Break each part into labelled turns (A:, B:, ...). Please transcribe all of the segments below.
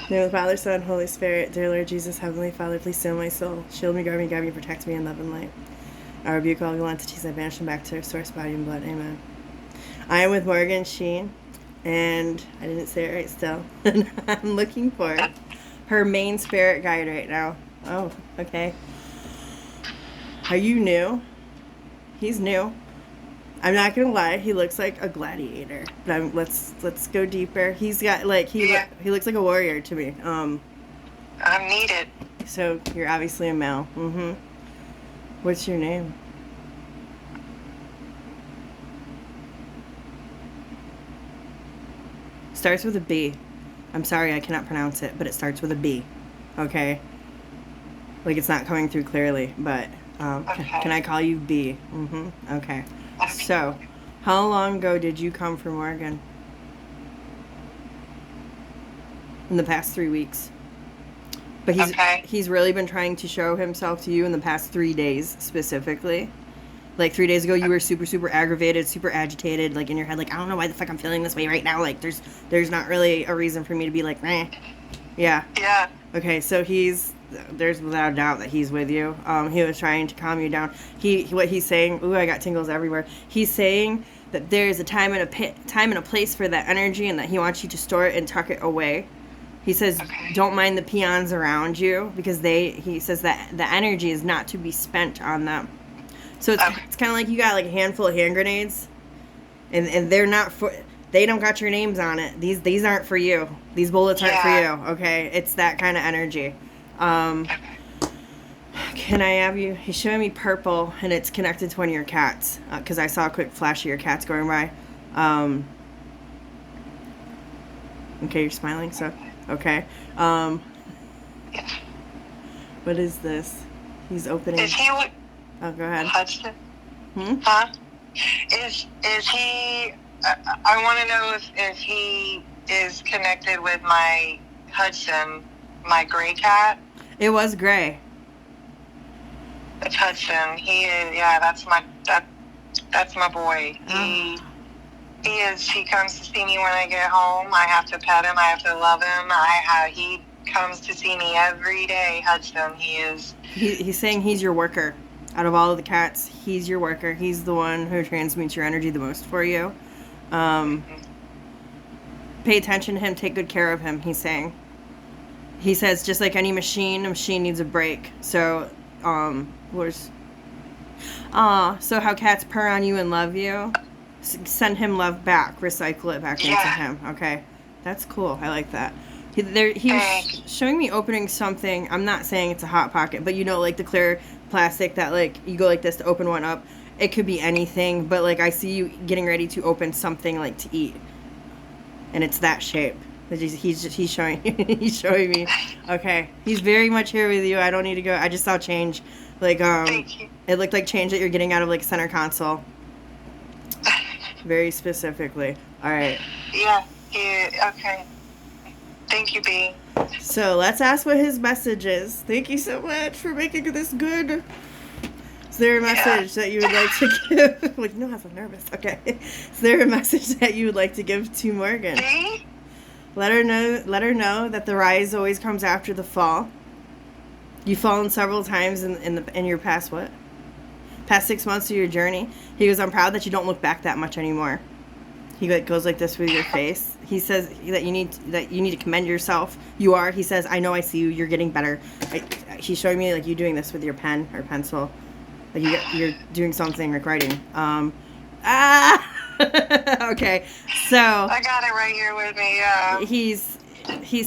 A: name of the Father, Son, Holy Spirit. Dear Lord Jesus, Heavenly Father, please seal my soul. Shield me, guard me, guide me, protect me in love and light. I rebuke all evil entities. I banish them back to their source, body, and blood. Amen. I am with Morgan Sheen, and I didn't say it right still. And I'm looking for her main spirit guide right now. Oh, okay. Are you new? He's new. I'm not gonna lie, he looks like a gladiator. But let's go deeper. He's got like he looks like a warrior to me.
B: I'm needed.
A: So you're obviously a male. Mm-hmm. What's your name? Starts with a B. I'm sorry, I cannot pronounce it, but it starts with a B. Okay. Like it's not coming through clearly, but
B: Okay.
A: can I call you B? Mm-hmm. Okay. So, how long ago did you come from Oregon? In the past 3 weeks. But he's really been trying to show himself to you in the past 3 days specifically. Like 3 days ago, you were super, super aggravated, super agitated, like in your head, like I don't know why the fuck I'm feeling this way right now. Like there's not really a reason for me to be like, eh. Yeah.
B: Yeah.
A: Okay, so there's without a doubt that he's with you. He was trying to calm you down. What he's saying, ooh, I got tingles everywhere. He's saying that there's a time and a place for that energy, and that he wants you to store it and tuck it away. He says, don't mind the peons around you, because he says that the energy is not to be spent on them. So it's kind of like you got like a handful of hand grenades, and they're not for. They don't got your names on it. These aren't for you. These bullets aren't for you. Okay, it's that kind of energy. Can I have you? He's showing me purple, and it's connected to one of your cats. Because I saw a quick flash of your cats going by. Okay, you're smiling. So okay. What is this? He's opening.
B: Is he?
A: Oh, go ahead.
B: Hudson?
A: Huh?
B: Is he? I want to know if he is connected with my Hudson, my gray cat.
A: It was gray.
B: It's Hudson. He is. Yeah, that's my boy. He comes to see me when I get home. I have to pet him. I have to love him. He comes to see me every day. Hudson. He is.
A: He's saying he's your worker. Out of all of the cats, he's your worker. He's the one who transmutes your energy the most for you. Pay attention to him. Take good care of him. He's saying. He says, just like any machine, a machine needs a break. So, so how cats purr on you and love you, send him love back. Recycle it back into him. Okay, that's cool. I like that. He's showing me opening something. I'm not saying it's a Hot Pocket, but you know, like the clear plastic that like you go like this to open one up. It could be anything, but like I see you getting ready to open something like to eat, and it's that shape. He's showing he's showing me. Okay, he's very much here with you. I don't need to go. I just saw change, like it looked like change that you're getting out of like center console. Very specifically. All right.
B: Yeah. Okay. Thank you, B.
A: So let's ask what his message is. Thank you so much for making this good. Is there a message that you would like to give? Like, no, I'm so nervous. Okay. Is there a message that you would like to give to Morgan?
B: B?
A: Let her know that the rise always comes after the fall. You've fallen several times in your past 6 months of your journey. He goes, I'm proud that you don't look back that much anymore. He goes like this with your face. He says that you need to commend yourself. You are. He says, I know, I see you. You're getting better. He's showing me like you doing this with your pen or pencil. Like you're doing something like writing. Okay. So
B: I got it right here with me. Yeah.
A: He's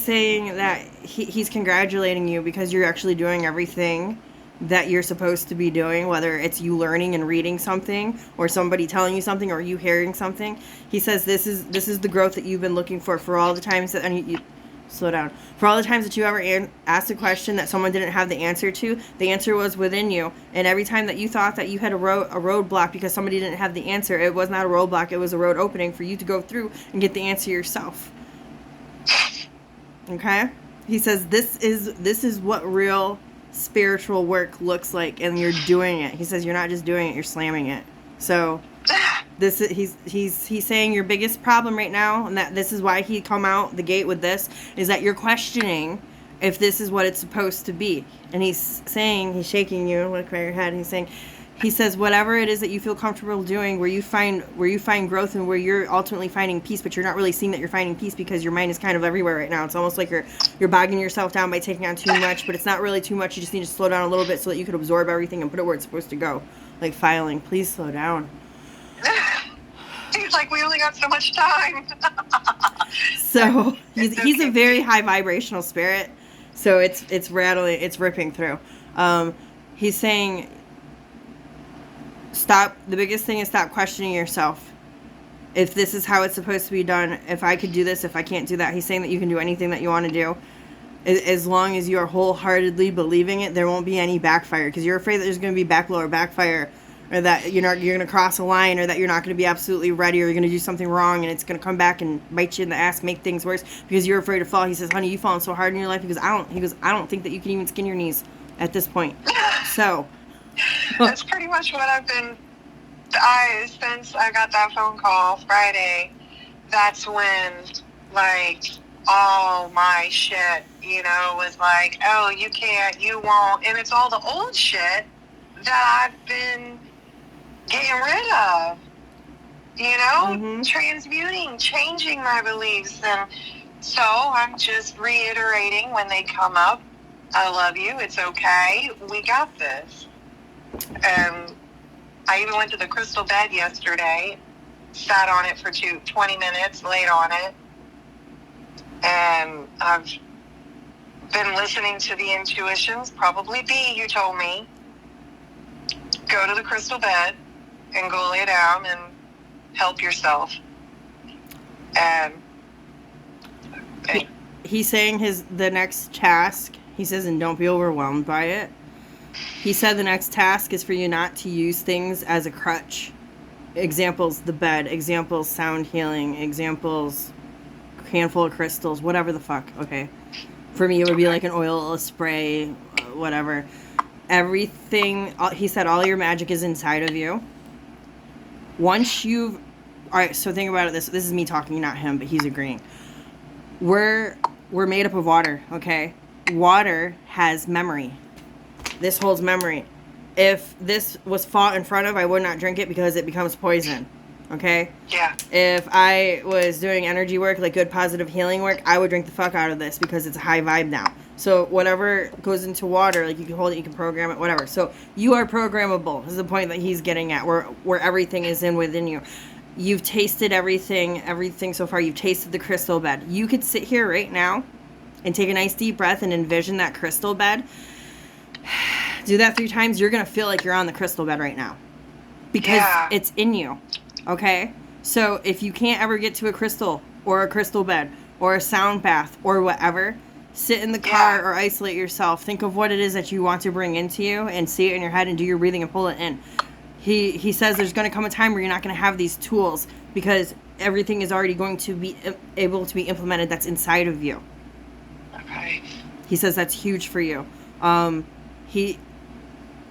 A: saying that he's congratulating you because you're actually doing everything that you're supposed to be doing, whether it's you learning and reading something or somebody telling you something or you hearing something. He says this is the growth that you've been looking for all the times that, and you slow down, for all the times that you ever asked a question that someone didn't have the answer to. The answer was within you, and every time that you thought that you had a roadblock because somebody didn't have the answer, it was not a roadblock, it was a road opening for you to go through and get the answer yourself. Okay? He says this is what real spiritual work looks like, and you're doing it. He says you're not just doing it, you're slamming it. So He's saying your biggest problem right now, and that this is why he come out the gate with this, is that you're questioning if this is what it's supposed to be. And he's saying, he's shaking you, look by your head, and he says whatever it is that you feel comfortable doing, where you find growth and where you're ultimately finding peace, but you're not really seeing that you're finding peace because your mind is kind of everywhere right now. It's almost like you're bogging yourself down by taking on too much, but it's not really too much. You just need to slow down a little bit so that you can absorb everything and put it where it's supposed to go. Like filing, please slow down.
B: He's like, we only got so much time.
A: So he's a very high vibrational spirit. So it's rattling, it's ripping through. He's saying, stop. The biggest thing is stop questioning yourself. If this is how it's supposed to be done, if I could do this, if I can't do that. He's saying that you can do anything that you want to do. As long as you are wholeheartedly believing it, there won't be any backfire. Because you're afraid that there's going to be backflow or backfire, or that you're going to cross a line, or that you're not going to be absolutely ready, or you're going to do something wrong, and it's going to come back and bite you in the ass, make things worse because you're afraid to fall. He says, "Honey, you've fallen so hard in your life." Because I don't think that you can even skin your knees at this point. So
B: that's pretty much what I've been. Since I got that phone call Friday, that's when like all my shit, was like, oh, you can't, you won't, and it's all the old shit that I've been getting rid of, transmuting, changing my beliefs. And so I'm just reiterating when they come up, I love you, it's okay, we got this. And I even went to the crystal bed yesterday, sat on it for 20 minutes, laid on it, and I've been listening to the intuitions. Probably B, you told me. Go to the crystal bed and go lay down and help yourself. And
A: he's saying the next task, he says, and don't be overwhelmed by it. He said the next task is for you not to use things as a crutch. Examples, the bed. Examples, sound healing. Examples, handful of crystals. Whatever the fuck, okay? For me, it would be like an oil, a spray, whatever. Everything, he said all your magic is inside of you. Once you've... Alright, so think about it. This is me talking, not him, but he's agreeing. We're made up of water, okay? Water has memory. This holds memory. If this was fought in front of, I would not drink it because it becomes poison. Okay?
B: Yeah.
A: If I was doing energy work, like good positive healing work, I would drink the fuck out of this because it's a high vibe now. So whatever goes into water, like you can hold it, you can program it, whatever. So you are programmable. This is the point that he's getting at, where everything is within you. You've tasted everything so far. You've tasted the crystal bed. You could sit here right now and take a nice deep breath and envision that crystal bed. Do that 3 times. You're going to feel like you're on the crystal bed right now. Because it's in you. Okay? So if you can't ever get to a crystal or a crystal bed or a sound bath or whatever, sit in the car or isolate yourself. Think of what it is that you want to bring into you and see it in your head and do your breathing and pull it in. He says there's going to come a time where you're not going to have these tools because everything is already going to be able to be implemented that's inside of you.
B: Okay.
A: He says that's huge for you.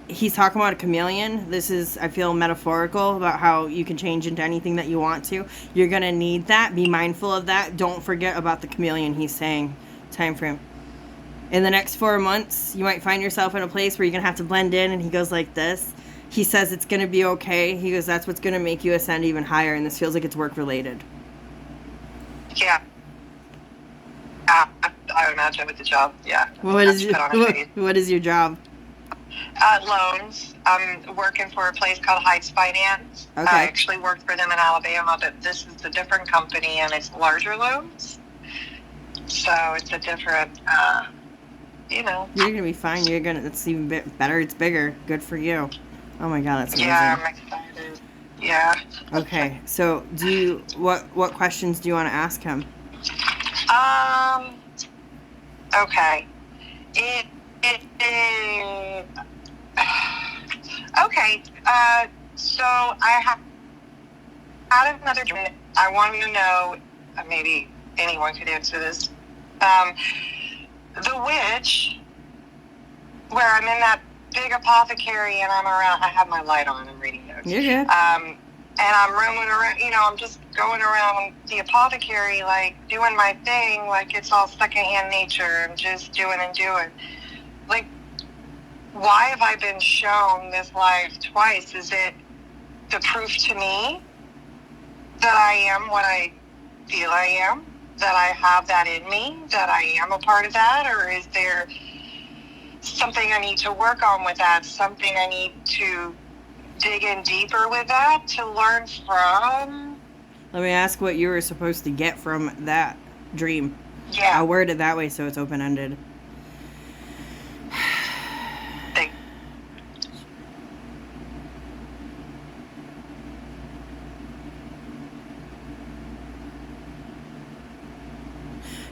A: He's talking about a chameleon. This is, I feel, metaphorical about how you can change into anything that you want to. You're going to need that. Be mindful of that. Don't forget about the chameleon, he's saying. Time frame. In the next 4 months, you might find yourself in a place where you're going to have to blend in, and he goes like this. He says it's going to be okay. He goes, that's what's going to make you ascend even higher, and this feels like it's work-related.
B: Yeah. I imagine with the job, yeah.
A: What is your job?
B: Loans. I'm working for a place called Heights Finance.
A: Okay.
B: I actually worked for them in Alabama, but this is a different company, and it's larger loans. So it's a different, You're going to
A: be fine. It's even better. It's bigger. Good for you. Oh my God, that's amazing.
B: Yeah, I'm excited. Yeah.
A: Okay, so what questions do you want to ask him?
B: Okay. Okay. So I had another dream. I wanted to know, maybe anyone could answer this. The witch, where I'm in that big apothecary and I'm around, I have my light on and reading notes.
A: You're good.
B: and I'm roaming around, I'm just going around the apothecary, like, doing my thing, like it's all secondhand nature and just doing and doing. Like, why have I been shown this life twice? Is it the proof to me that I am what I feel I am? That I have that in me? That I am a part of that? Or is there something I need to work on with that? Something I need to dig in deeper with that to learn from?
A: Let me ask what you were supposed to get from that dream.
B: Yeah.
A: I'll word it that way so it's open-ended.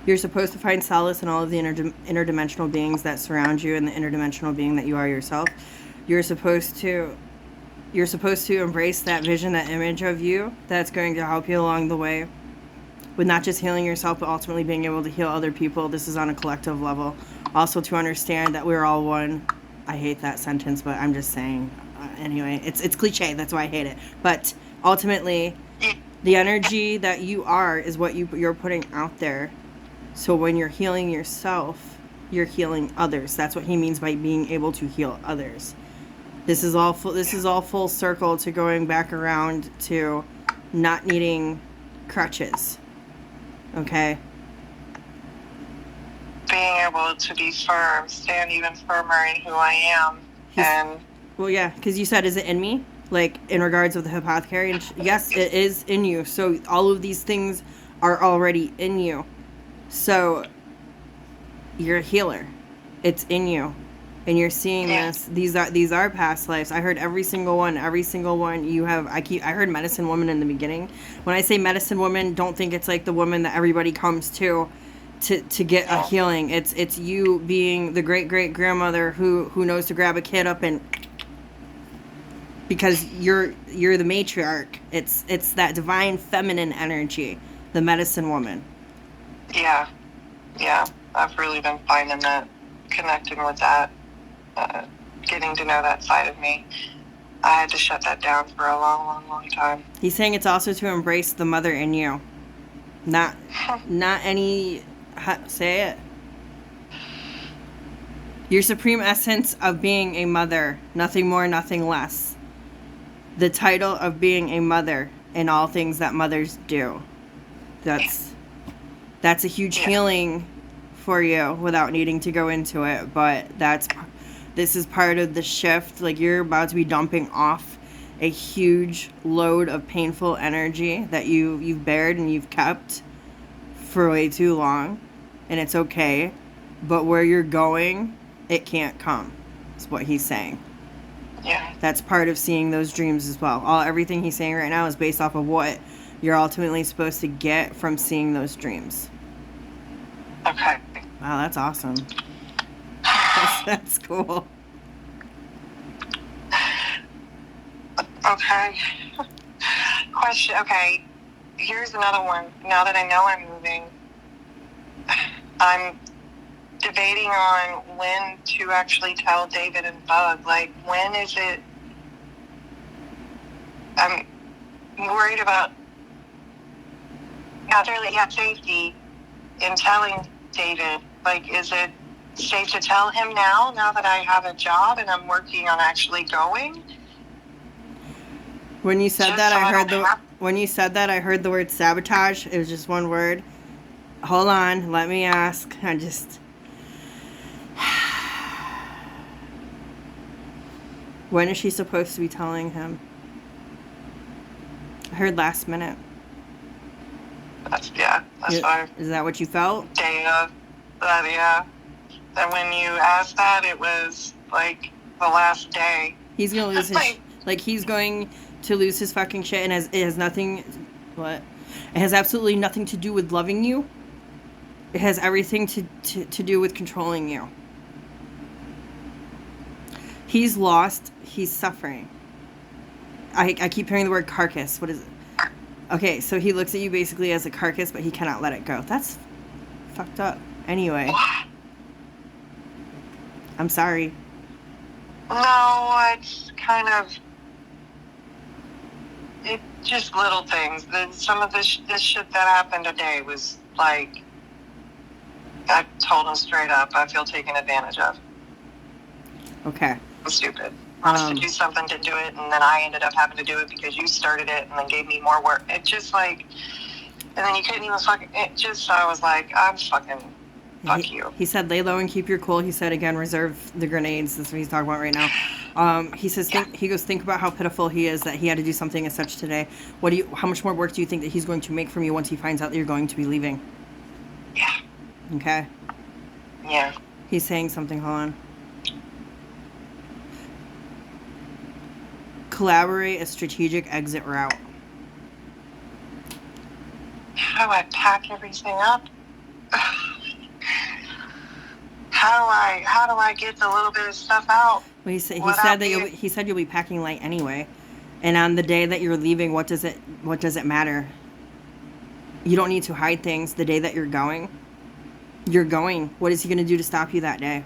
A: You're supposed to find solace in all of the interdimensional beings that surround you and the interdimensional being that you are yourself. You're supposed to embrace that vision, that image of you that's going to help you along the way with not just healing yourself, but ultimately being able to heal other people. This is on a collective level. Also to understand that we're all one. I hate that sentence, but I'm just saying. Anyway, it's cliche. That's why I hate it. But ultimately, the energy that you are is what you're putting out there. So when you're healing yourself, you're healing others. That's what he means by being able to heal others. This is all full circle to going back around to not needing crutches. Okay?
B: Being able to be firm, stand even firmer in who I am.
A: Well, yeah, because you said, is it in me? Like, in regards of the apothecary? And yes, it is in you. So all of these things are already in you. So you're a healer. It's in you. And you're seeing this. These are past lives. I heard every single one you have. I heard medicine woman in the beginning. When I say medicine woman, don't think it's like the woman that everybody comes to get a healing. It's you being the great grandmother who knows to grab a kid up and, because you're the matriarch. It's that divine feminine energy, the medicine woman.
B: Yeah. I've really been finding that, connecting with that, getting to know that side of me. I had to shut that down for a long time.
A: He's saying it's also to embrace the mother in you. Not any... Say it. Your supreme essence of being a mother. Nothing more, nothing less. The title of being a mother in all things that mothers do. That's a huge healing for you without needing to go into it. But this is part of the shift. Like, you're about to be dumping off a huge load of painful energy that you've bared and you've kept for way too long. And it's okay. But where you're going, it can't come. That's what he's saying.
B: Yeah.
A: That's part of seeing those dreams as well. Everything he's saying right now is based off of what you're ultimately supposed to get from seeing those dreams.
B: Okay.
A: Wow, that's awesome. That's cool.
B: Okay. Question. Okay. Here's another one. Now that I know I'm moving, I'm debating on when to actually tell David and Bug. Like, when is it? I'm worried about not really safety in telling David. Like, is it safe to tell him now that I have a job and I'm working on actually going?
A: When you said that, I heard the word sabotage. It was just one word. Hold on, let me ask. When is she supposed to be telling him? I heard last minute.
B: That's fine.
A: Is that what you felt?
B: Day of that, yeah. That when you asked that, it was like the last day.
A: He's gonna lose his he's going to lose his fucking shit, and it has nothing. What? It has absolutely nothing to do with loving you. It has everything to do with controlling you. He's lost. He's suffering. I keep hearing the word carcass. What is it? Okay, so he looks at you basically as a carcass, but he cannot let it go. That's fucked up. Anyway. I'm sorry.
B: No, it's kind of... it just little things. Some of this shit that happened today was like, I told him straight up, I feel taken advantage of.
A: Okay.
B: I'm stupid. I was to do something to do it, and then I ended up having to do it because you started it and then gave me more work. It just like, and then you couldn't even fucking, it just, I was like, I'm fucking, fuck you.
A: He said, lay low and keep your cool. He said, again, reserve the grenades. That's what he's talking about right now. He says, he goes, think about how pitiful he is that he had to do something as such today. How much more work do you think that he's going to make from you once he finds out that you're going to be leaving?
B: Yeah.
A: Okay.
B: Yeah.
A: He's saying something. Hold on. Collaborate a strategic exit route.
B: How do I pack everything up? How do I get the little bit of stuff out?
A: Well, he said that you'll be packing light anyway. And on the day that you're leaving, what does it matter? You don't need to hide things the day that you're going. You're going. What is he going to do to stop you that day?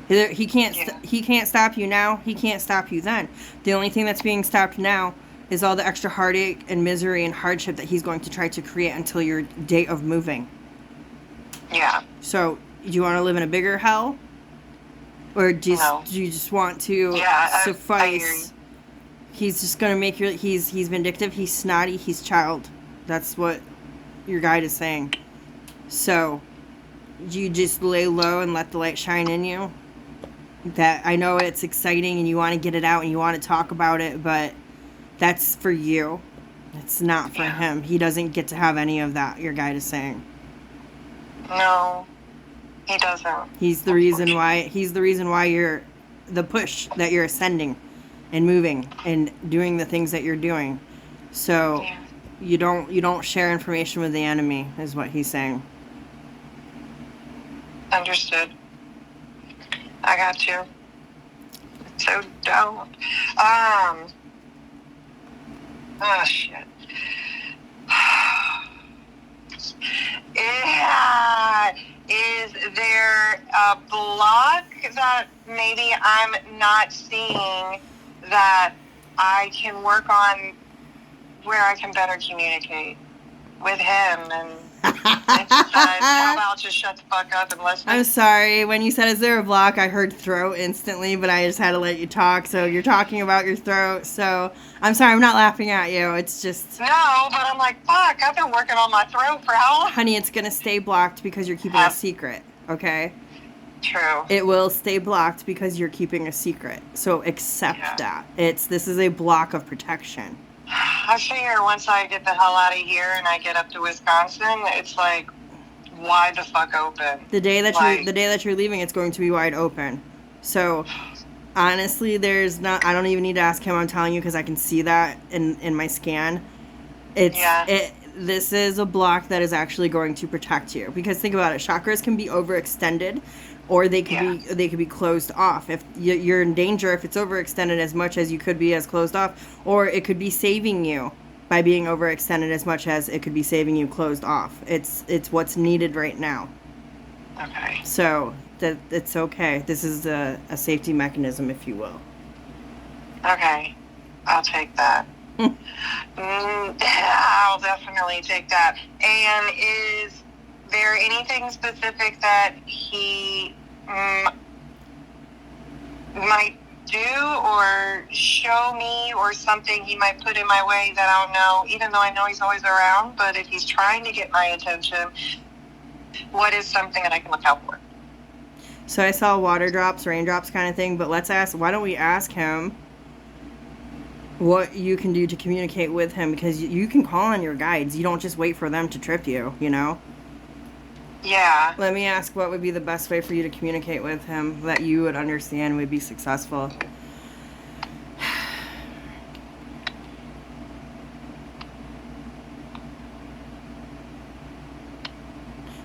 A: He can't stop you now. He can't stop you then. The only thing that's being stopped now is all the extra heartache and misery and hardship that he's going to try to create until your date of moving.
B: Yeah.
A: So, do you want to live in a bigger hell? Or do you just want to suffice? He's just going to make he's vindictive, he's snotty, he's child. That's what your guide is saying. So, do you just lay low and let the light shine in you? That I know it's exciting and you want to get it out and you want to talk about it, but that's for you. It's not for him. He doesn't get to have any of that, your guide is saying.
B: No, he doesn't.
A: He's the reason why you're the push that you're ascending and moving and doing the things that you're doing. So you don't share information with the enemy, is what he's saying.
B: Understood. I got you. So don't. Oh shit. Yeah. Is there a block that maybe I'm not seeing that I can work on where I can better communicate with him and how about just shut the fuck up and listen?
A: I'm sorry. When you said, is there a block, I heard throat instantly, but I just had to let you talk. So you're talking about your throat. So I'm sorry. I'm not laughing at you. It's just...
B: No, but I'm like, fuck, I've been working on my throat for how long?
A: Honey, it's going to stay blocked because you're keeping a secret. Okay?
B: True.
A: It will stay blocked because you're keeping a secret. So accept that. This is a block of protection.
B: I figure once I get the hell out of here and I get up to Wisconsin, it's like wide the fuck open.
A: The day that you're leaving, it's going to be wide open. So honestly, I don't even need to ask him. I'm telling you because I can see that in my scan. This is a block that is actually going to protect you because think about it. Chakras can be overextended, or they could be closed off. If you're in danger, if it's overextended as much as you could be as closed off, or it could be saving you by being overextended as much as it could be saving you closed off. It's what's needed right now.
B: Okay.
A: So it's okay. This is a safety mechanism, if you will.
B: Okay, I'll take that. I'll definitely take that. And is there anything specific that he might do or show me or something he might put in my way that I don't know, even though I know he's always around, but if he's trying to get my attention, what is something that I can look out for?
A: So I saw water drops, raindrops kind of thing, but why don't we ask him what you can do to communicate with him, because you can call on your guides. You don't just wait for them to trip you, you know?
B: Yeah.
A: Let me ask what would be the best way for you to communicate with him that you would understand would be successful.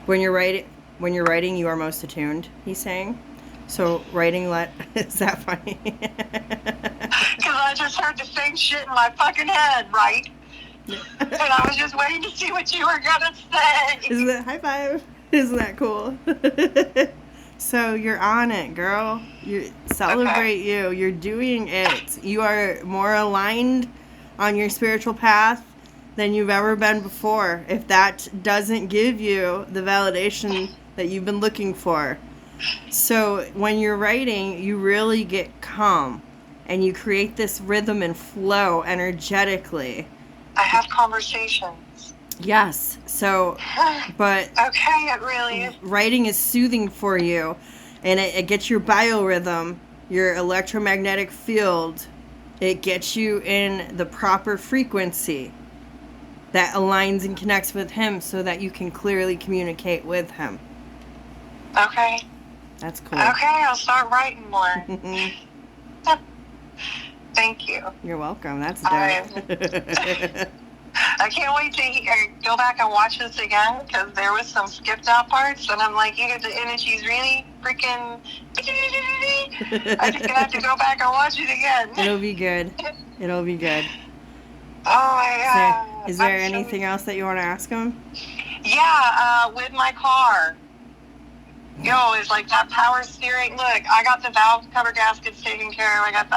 A: When you're writing, you are most attuned, he's saying. So writing, is that funny?
B: Because I just heard the same shit in my fucking head, right? And I was just waiting to see what you were gonna say.
A: High five? Isn't that cool? So you're on it, girl. You celebrate you. You're doing it. You are more aligned on your spiritual path than you've ever been before. If that doesn't give you the validation that you've been looking for. So when you're writing, you really get calm and you create this rhythm and flow energetically.
B: I have conversations.
A: Yes. So, but
B: okay, it really is.
A: Writing is soothing for you, and it gets your biorhythm, your electromagnetic field. It gets you in the proper frequency that aligns and connects with him so that you can clearly communicate with him.
B: Okay.
A: That's cool.
B: Okay, I'll start writing more. Thank you.
A: You're welcome. That's dope.
B: I can't wait to go back and watch this again because there was some skipped out parts, and I'm like, you get the energy's really freaking. I just gonna have to go back and watch it again.
A: It'll be good. It'll be good.
B: Oh my God.
A: Is there anything else that you want to ask him?
B: Yeah, with my car. Yo, it's like that power steering. Look, I got the valve cover gaskets taken care of. I got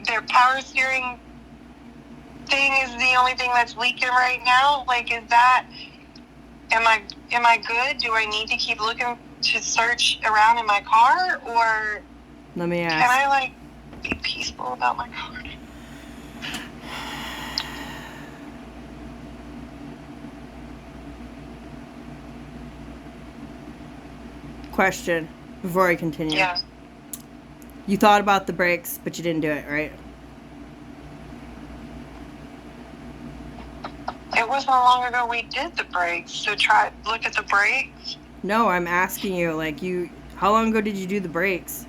B: their power steering thing is the only thing that's leaking right now. Like, is that, am I good? Do I need to keep looking to search around in my car, or
A: let me ask,
B: can I like be peaceful about my car?
A: Question before I continue.
B: Yeah.
A: You thought about the brakes, but you didn't do it, right?
B: It wasn't long ago we did the brakes, so look at the brakes.
A: No, I'm asking you, like, how long ago did you do the brakes?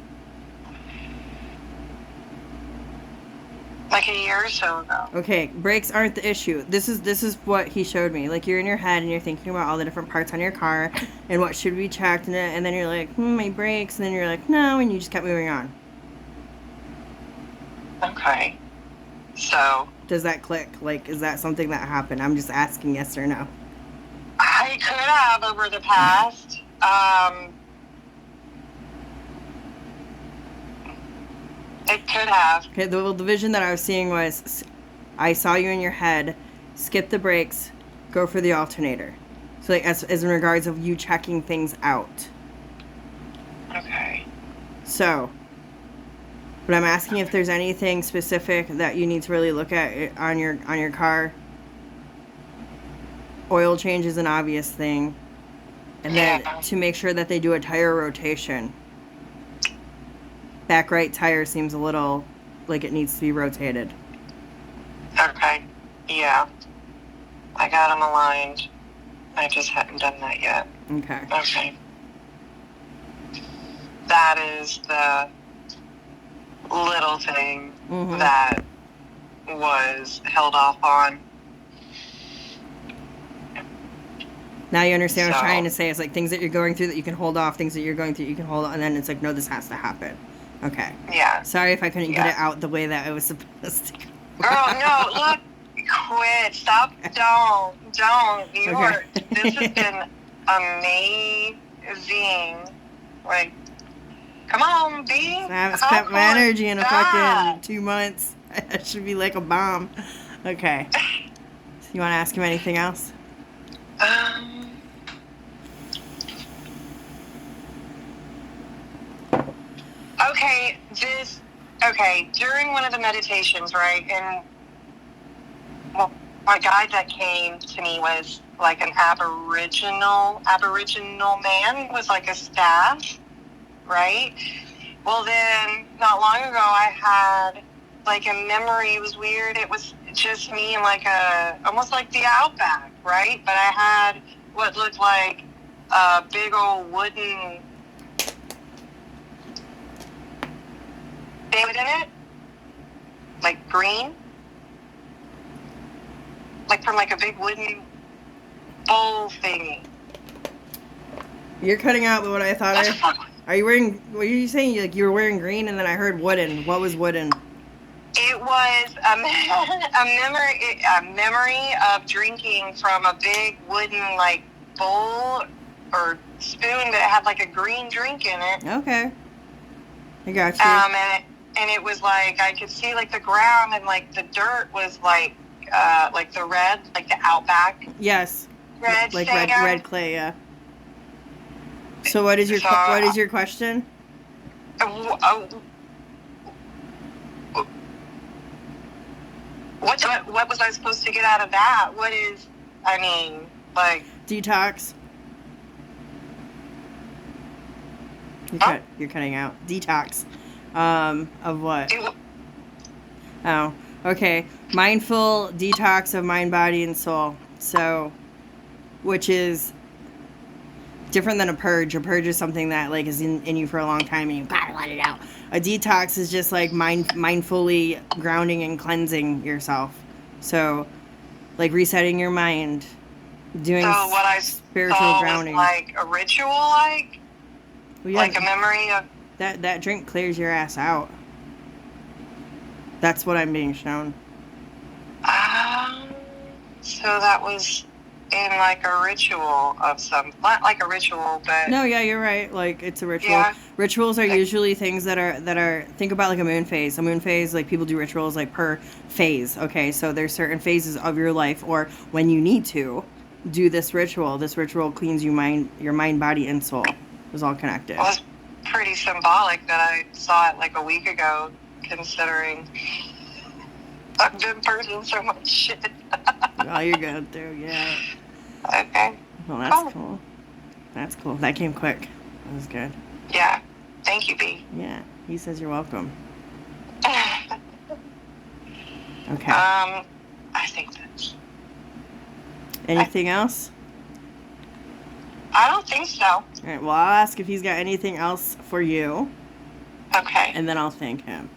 B: Like a year or so ago.
A: Okay, brakes aren't the issue. This is what he showed me. Like, you're in your head and you're thinking about all the different parts on your car and what should be checked, and then you're like, my brakes, and then you're like, no, and you just kept moving on.
B: Okay. So.
A: Does that click? Like, is that something that happened? I'm just asking yes or no.
B: I could have over the past. It could have.
A: Okay, the vision that I was seeing was, I saw you in your head, skip the brakes, go for the alternator. So, like, as in regards of you checking things out.
B: Okay.
A: So, but I'm asking if there's anything specific that you need to really look at on your car. Oil change is an obvious thing. And then to make sure that they do a tire rotation. Back right tire seems a little like it needs to be rotated.
B: Okay. Yeah. I got them aligned. I just hadn't done that yet.
A: Okay.
B: Okay. That is the little thing that was held off on.
A: Now you understand what I'm trying to say. It's like things that you're going through that you can hold off, things that you're going through you can hold on, and then it's like, no, this has to happen. Okay.
B: Yeah.
A: Sorry if I couldn't get it out the way that it was supposed to go.
B: Girl, no, look, quit. Stop. Don't. This has been amazing. Like, come on, B.
A: I haven't spent my energy in a fucking 2 months. I should be like a bomb. Okay. So you want to ask him anything else?
B: Okay, during one of the meditations, right, and my guide that came to me was like an aboriginal man with like a staff, right? Well, then, not long ago, I had like a memory. It was weird. It was just me in like almost like the outback, right? But I had what looked like a big old wooden thing in it, like green, like from like a big wooden bowl thingy.
A: You're cutting out what I thought. Are you wearing? What are you saying? You were wearing green, and then I heard wooden. What was wooden?
B: It was a memory of drinking from a big wooden like bowl or spoon that had like a green drink in it.
A: Okay. I got you.
B: And it was like I could see like the ground and like the dirt was like the red, like the Outback.
A: Yes.
B: Red
A: like
B: sand.
A: red clay, yeah. So what is your question? What was I supposed to get out of that? Detox. You're cutting out. Detox. Of what? Oh, okay. Mindful detox of mind, body, and soul. So, which is different than a purge. A purge is something that like is in you for a long time and you gotta let it out. A detox is just like mindfully grounding and cleansing yourself. So, like resetting your mind, doing spiritual grounding.
B: Was like a ritual, like a memory of
A: that drink clears your ass out. That's what I'm being shown.
B: So that was in like a ritual of some, not like a ritual, but
A: no, yeah, you're right. Like it's a ritual.
B: Yeah.
A: Rituals are usually things that are. Think about like a moon phase. A moon phase, like people do rituals like per phase. Okay, so there's certain phases of your life, or when you need to do this ritual. This ritual cleans your mind, body, and soul. It was all connected.
B: Well, it's pretty symbolic that I saw it like a week ago, considering I've been purging so much shit.
A: Oh, you're going through, yeah.
B: Okay.
A: Well, that's cool. That's cool. That came quick. That was good.
B: Yeah. Thank you, B.
A: Yeah. He says you're welcome. Okay.
B: I think that's...
A: Anything else?
B: I don't think so. All
A: right. Well, I'll ask if he's got anything else for you.
B: Okay.
A: And then I'll thank him.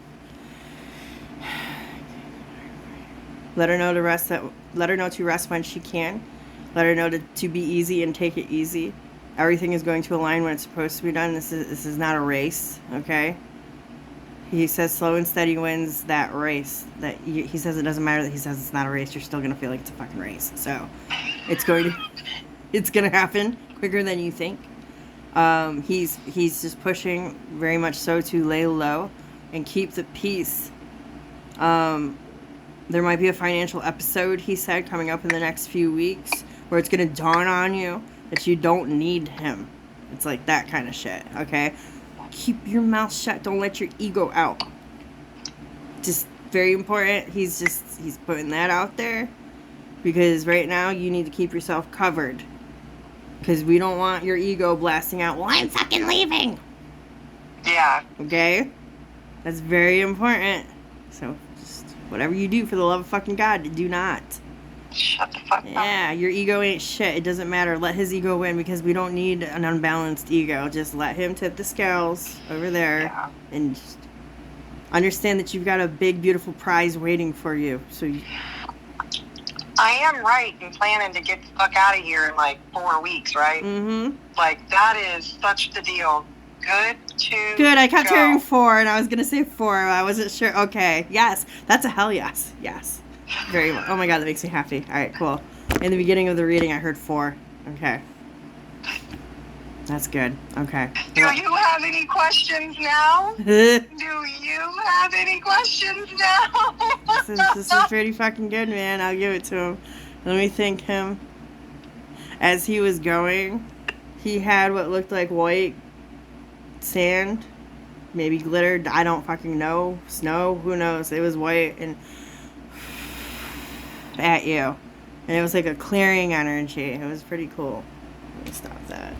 A: Let her know to rest. Let her know to rest when she can. Let her know to be easy and take it easy. Everything is going to align when it's supposed to be done. This is not a race, okay? He says slow and steady wins that race. He says it doesn't matter that he says it's not a race. You're still gonna feel like it's a fucking race. So it's gonna happen quicker than you think. He's just pushing very much so to lay low and keep the peace. There might be a financial episode, he said, coming up in the next few weeks where it's going to dawn on you that you don't need him. It's like that kind of shit, okay? Keep your mouth shut. Don't let your ego out. Just very important. He's putting that out there because right now you need to keep yourself covered because we don't want your ego blasting out, well, I'm fucking leaving.
B: Yeah.
A: Okay? That's very important. So just whatever you do for the love of fucking God, do not.
B: Shut the fuck up.
A: Yeah, your ego ain't shit. It doesn't matter. Let his ego win because we don't need an unbalanced ego. Just let him tip the scales over there and just understand that you've got a big, beautiful prize waiting for you. So
B: I am right in planning to get the fuck out of here in like 4 weeks, right?
A: Mm-hmm.
B: Like, that is such the deal. Good.
A: I kept hearing 4, and I was gonna say 4. I wasn't sure. Okay. Yes. That's a hell yes. Yes. Very much. Oh my God, that makes me happy. All right, cool. In the beginning of the reading, I heard 4. Okay. That's good. Okay.
B: Do you have any questions now? Do you have any questions now?
A: This is pretty fucking good, man. I'll give it to him. Let me thank him. As he was going, he had what looked like white sand, maybe glittered. I don't fucking know. Snow, who knows? It was white and at you. And it was like a clearing energy. It was pretty cool. Let me stop that.